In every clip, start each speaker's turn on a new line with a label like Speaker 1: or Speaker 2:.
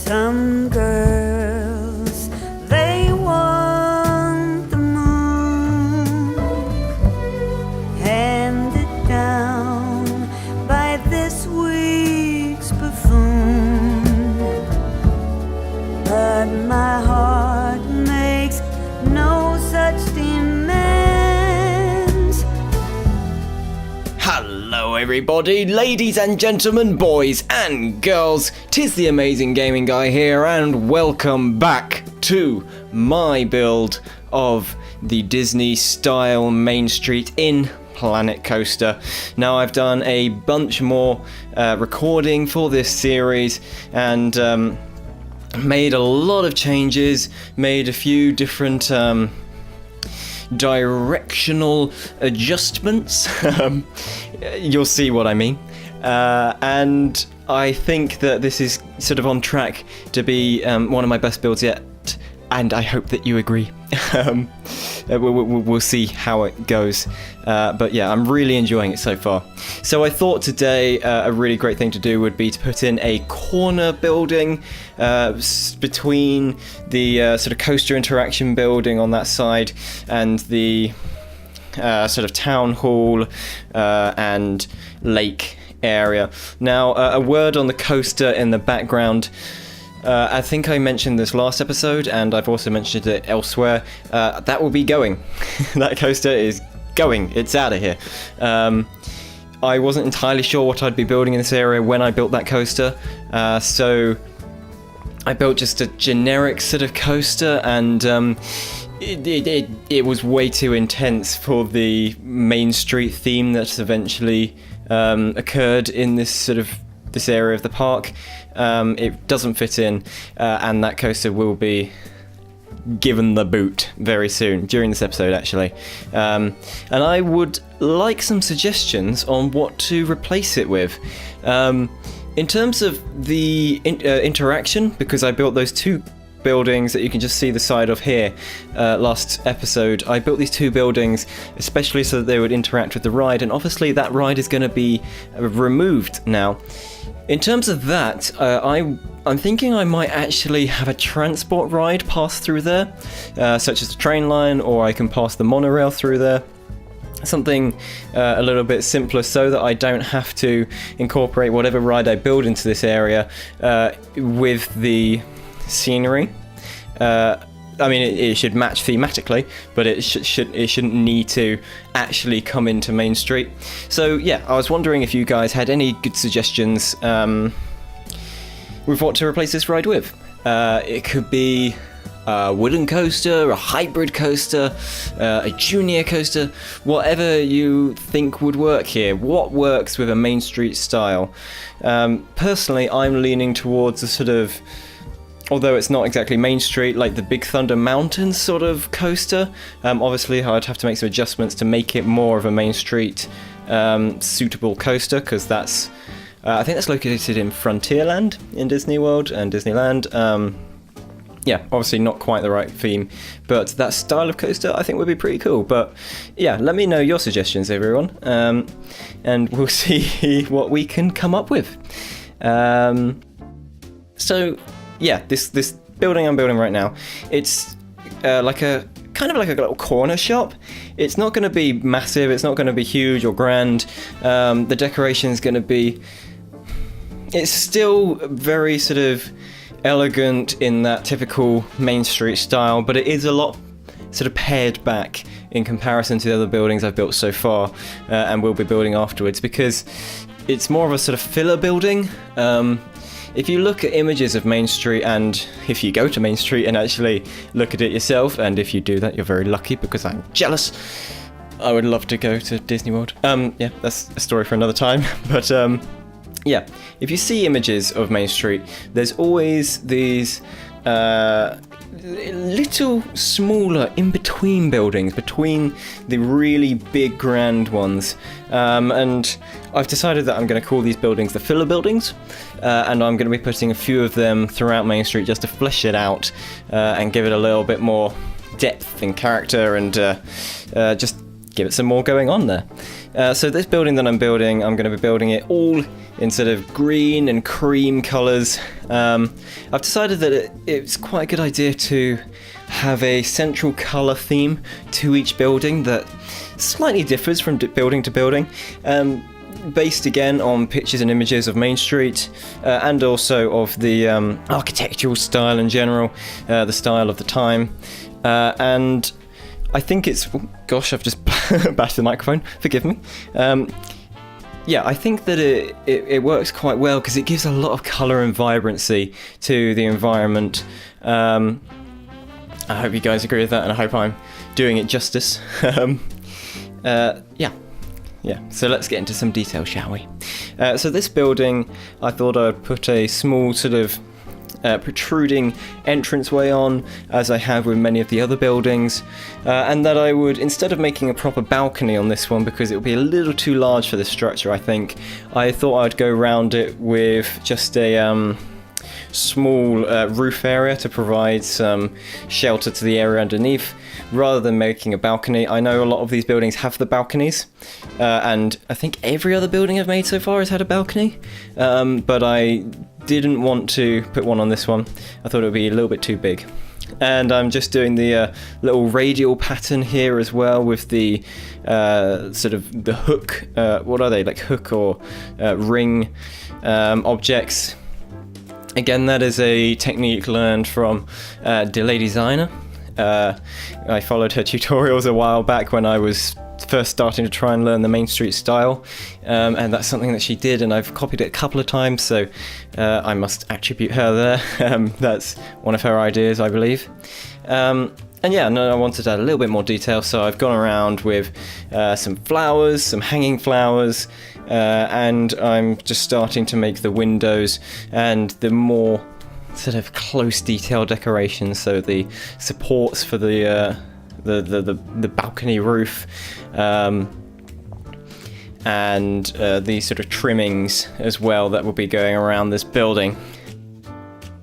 Speaker 1: Some girls, they want the moon, handed down by this week's buffoon. But my heart makes no such demands.
Speaker 2: Hello everybody, ladies and gentlemen, boys and girls, 'tis the amazing gaming guy here, and welcome back to my build of the Disney style Main Street in Planet Coaster. Now I've done a bunch more recording for this series and made a lot of changes, made a few different directional adjustments. You'll see what I mean. And I think that this is sort of on track to be one of my best builds yet, and I hope that you agree. We'll see how it goes. But yeah, I'm really enjoying it so far. So I thought today a really great thing to do would be to put in a corner building between the sort of coaster interaction building on that side and the sort of town hall and lake area. Now, a word on the coaster in the background. I think I mentioned this last episode, and I've also mentioned it elsewhere. That will be going. That coaster is going. It's out of here. I wasn't entirely sure what I'd be building in this area when I built that coaster, so I built just a generic sort of coaster, and it was way too intense for the Main Street theme that's eventually occurred in this area of the park. It doesn't fit in, and that coaster will be given the boot very soon, during this episode actually. And I would like some suggestions on what to replace it with. In terms of the interaction, because I built those two buildings that you can just see the side of here last episode, I built these two buildings especially so that they would interact with the ride, and obviously that ride is going to be removed now. In terms of that, I'm thinking I might actually have a transport ride pass through there, such as the train line, or I can pass the monorail through there. Something a little bit simpler so that I don't have to incorporate whatever ride I build into this area with the scenery. I mean, it should match thematically, but it shouldn't need to actually come into Main Street. So yeah, I was wondering if you guys had any good suggestions with what to replace this ride with. It could be a wooden coaster, a hybrid coaster, a junior coaster, whatever you think would work here. What works with a Main Street style? Personally, I'm leaning towards a sort of, although it's not exactly Main Street, like the Big Thunder Mountain sort of coaster. Obviously, I'd have to make some adjustments to make it more of a Main Street suitable coaster, because that's, I think that's located in Frontierland in Disney World and Disneyland. Yeah, obviously not quite the right theme, but that style of coaster I think would be pretty cool. But yeah, let me know your suggestions, everyone, and we'll see what we can come up with. So yeah, this building I'm building right now, it's like a kind of like a little corner shop. It's not going to be massive, it's not going to be huge or grand. The decoration is going to be, it's still very sort of elegant in that typical Main Street style, but it is a lot sort of pared back in comparison to the other buildings I've built so far and will be building afterwards, because it's more of a sort of filler building. If you look at images of Main Street, and if you go to Main Street and actually look at it yourself, and if you do that, you're very lucky, because I'm jealous. I would love to go to Disney World. Yeah, that's a story for another time. But yeah, if you see images of Main Street, there's always these little smaller in-between buildings between the really big grand ones, and I've decided that I'm going to call these buildings the filler buildings, and I'm going to be putting a few of them throughout Main Street just to flesh it out and give it a little bit more depth and character, and just give it some more going on there. So this building that I'm building, I'm going to be building it all in sort of green and cream colours. I've decided that it's quite a good idea to have a central colour theme to each building that slightly differs from building to building. Based again on pictures and images of Main Street, and also of the architectural style in general, the style of the time, and I think it's... oh, gosh, I've just bashed the microphone, forgive me. Yeah, I think that it works quite well because it gives a lot of colour and vibrancy to the environment. I hope you guys agree with that, and I hope I'm doing it justice. Yeah, so let's get into some detail, shall we? So this building, I thought I'd put a small sort of protruding entranceway on, as I have with many of the other buildings, and that I would, instead of making a proper balcony on this one, because it would be a little too large for this structure, I think, I thought I'd go around it with just a small roof area to provide some shelter to the area underneath, rather than making a balcony. I know a lot of these buildings have the balconies, and I think every other building I've made so far has had a balcony, but I didn't want to put one on this one. I thought it would be a little bit too big. And I'm just doing the little radial pattern here as well, with the sort of the hook, what are they, like hook or ring objects. Again, that is a technique learned from Delay Designer. I followed her tutorials a while back when I was first starting to try and learn the Main Street style, and that's something that she did, and I've copied it a couple of times, so I must attribute her there. That's one of her ideas, I believe. And yeah, no, I wanted to add a little bit more detail, so I've gone around with some flowers, some hanging flowers, and I'm just starting to make the windows and the more sort of close detail decorations, so the supports for the balcony roof, and the sort of trimmings as well that will be going around this building.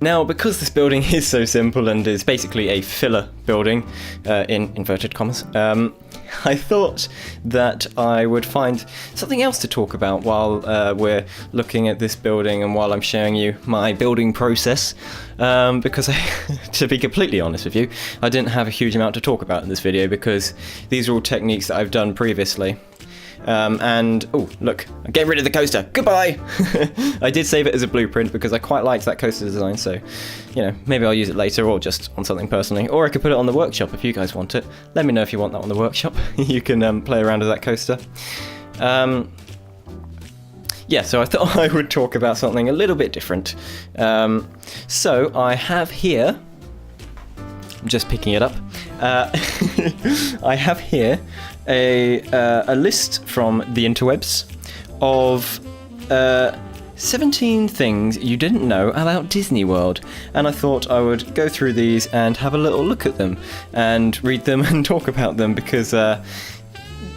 Speaker 2: Now, because this building is so simple and is basically a filler building, in inverted commas, I thought that I would find something else to talk about while we're looking at this building and while I'm showing you my building process, because to be completely honest with you, I didn't have a huge amount to talk about in this video because these are all techniques that I've done previously. And, oh, look, I'm getting rid of the coaster. Goodbye! I did save it as a blueprint because I quite liked that coaster design, so, you know, maybe I'll use it later or just on something personally. Or I could put it on the workshop if you guys want it. Let me know if you want that on the workshop. You can play around with that coaster. Yeah, so I thought I would talk about something a little bit different. So I have here... I'm just picking it up. I have here a list from the interwebs of 17 things you didn't know about Disney World, and I thought I would go through these and have a little look at them and read them and talk about them, because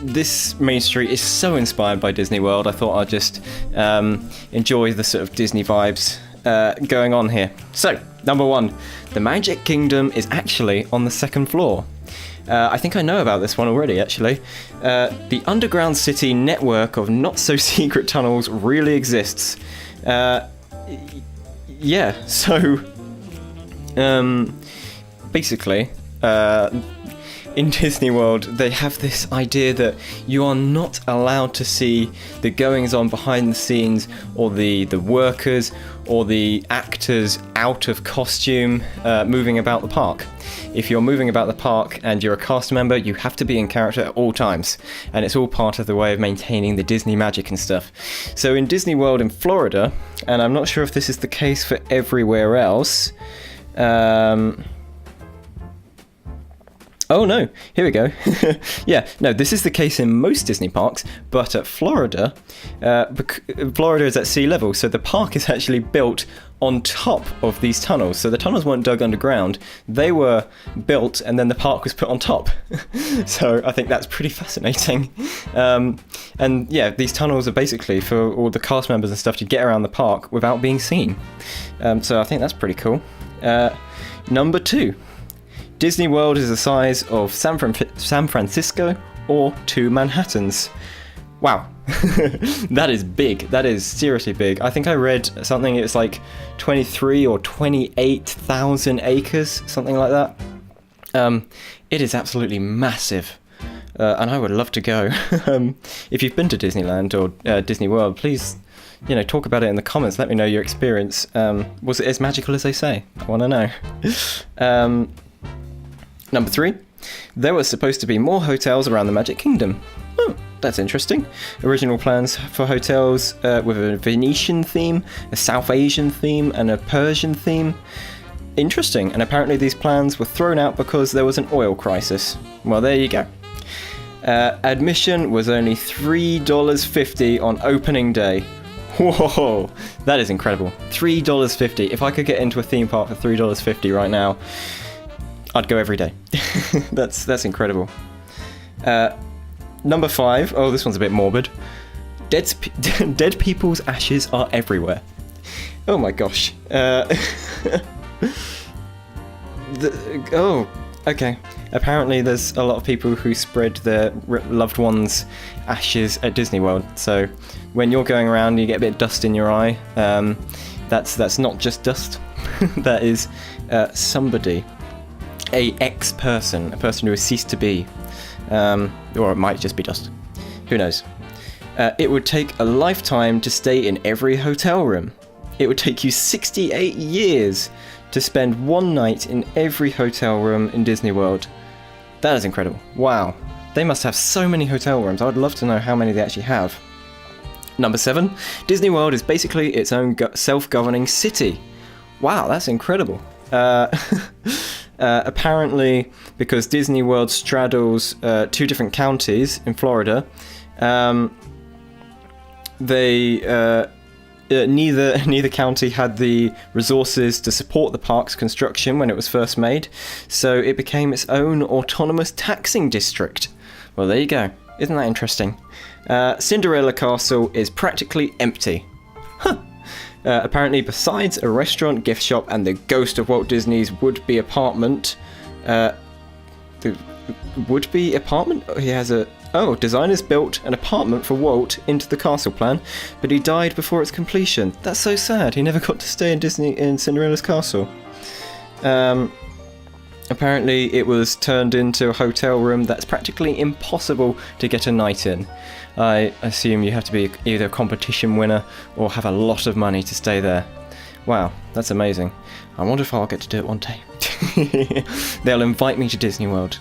Speaker 2: this Main Street is so inspired by Disney World. I thought I'd just enjoy the sort of Disney vibes going on here. So, number 1, the Magic Kingdom is actually on the 2nd floor. I think I know about this one already, actually. The underground city network of not-so-secret tunnels really exists. Yeah, so... basically, in Disney World, they have this idea that you are not allowed to see the goings-on behind the scenes, or the workers, or the actors out of costume moving about the park. If you're moving about the park and you're a cast member, you have to be in character at all times, and it's all part of the way of maintaining the Disney magic and stuff. So in Disney World in Florida, and I'm not sure if this is the case for everywhere else, oh no, here we go. Yeah, no, this is the case in most Disney parks, but at Florida, Florida is at sea level, so the park is actually built on top of these tunnels. So the tunnels weren't dug underground, they were built and then the park was put on top. So I think that's pretty fascinating. And yeah, these tunnels are basically for all the cast members and stuff to get around the park without being seen. So I think that's pretty cool. Number 2. Disney World is the size of San Francisco or 2 Manhattans. Wow. That is big. That is seriously big. I think I read something, it's like 23 or 28,000 acres, something like that. It is absolutely massive. And I would love to go. If you've been to Disneyland or Disney World, please, talk about it in the comments. Let me know your experience. Was it as magical as they say? I want to know. Number 3. There was supposed to be more hotels around the Magic Kingdom. Oh, that's interesting. Original plans for hotels with a Venetian theme, a South Asian theme, and a Persian theme. Interesting. And apparently these plans were thrown out because there was an oil crisis. Well, there you go. Admission was only $3.50 on opening day. Whoa, that is incredible. $3.50. If I could get into a theme park for $3.50 right now, I'd go every day. That's incredible. Number 5. Oh, this one's a bit morbid. Dead people's ashes are everywhere. Oh my gosh. Okay. Apparently there's a lot of people who spread their loved ones' ashes at Disney World. So when you're going around, you get a bit of dust in your eye. That's not just dust. That is somebody, a ex-person, a person who has ceased to be. Or it might just be dust. Who knows? It would take a lifetime to stay in every hotel room. It would take you 68 years to spend one night in every hotel room in Disney World. That is incredible. Wow. They must have so many hotel rooms. I would love to know how many they actually have. Number 7. Disney World is basically its own self-governing city. Wow, that's incredible. Apparently, because Disney World straddles 2 different counties in Florida, neither county had the resources to support the park's construction when it was first made, so it became its own autonomous taxing district. Well, there you go. Isn't that interesting? Cinderella Castle is practically empty. Huh. Apparently, besides a restaurant, gift shop, and the ghost of Walt Disney's would-be apartment, designers built an apartment for Walt into the castle plan, but he died before its completion. That's so sad. He never got to stay in Cinderella's castle. Apparently, it was turned into a hotel room that's practically impossible to get a night in. I assume you have to be either a competition winner or have a lot of money to stay there. Wow, that's amazing. I wonder if I'll get to do it one day. They'll invite me to Disney World.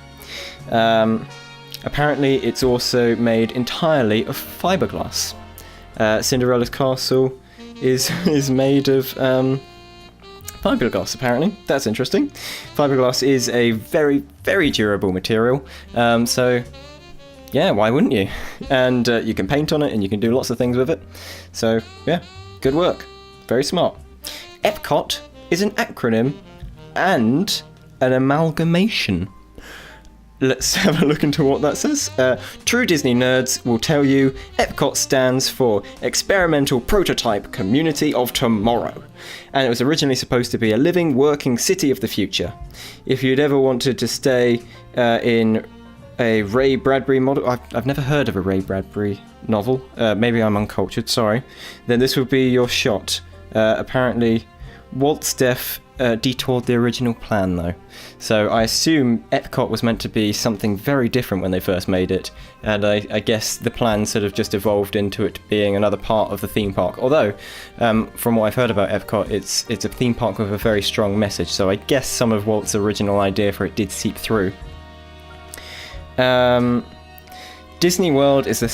Speaker 2: Apparently, it's also made entirely of fiberglass. Cinderella's castle is made of fiberglass, apparently. That's interesting. Fiberglass is a very, very durable material. So, yeah, why wouldn't you? And you can paint on it and you can do lots of things with it. So, yeah, good work. Very smart. Epcot is an acronym and an amalgamation. Let's have a look into what that says. True Disney nerds will tell you Epcot stands for Experimental Prototype Community of Tomorrow, and it was originally supposed to be a living, working city of the future. If you'd ever wanted to stay in a Ray Bradbury model, I've never heard of a Ray Bradbury novel, maybe I'm uncultured, sorry, then this would be your shot. Apparently, Walt's death detoured the original plan, though. So I assume Epcot was meant to be something very different when they first made it, and I guess the plan sort of just evolved into it being another part of the theme park. Although, from what I've heard about Epcot, it's a theme park with a very strong message, so I guess some of Walt's original idea for it did seep through. Disney World is the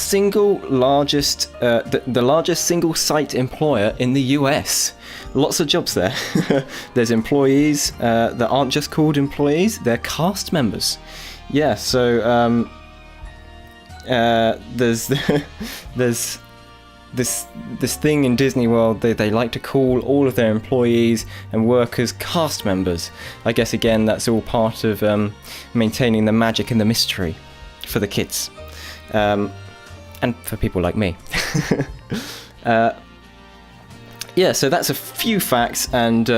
Speaker 2: largest single site employer in the US. Lots of jobs there. There's employees that aren't just called employees, they're cast members. Yeah, so there's this thing in Disney World, they like to call all of their employees and workers cast members. I guess again that's all part of maintaining the magic and the mystery for the kids. And for people like me. Yeah, so that's a few facts and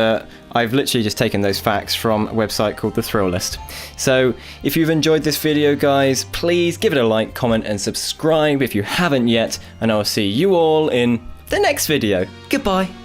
Speaker 2: I've literally just taken those facts from a website called The Thrill List. So if you've enjoyed this video, guys, please give it a like, comment, and subscribe if you haven't yet, and I'll see you all in the next video. Goodbye.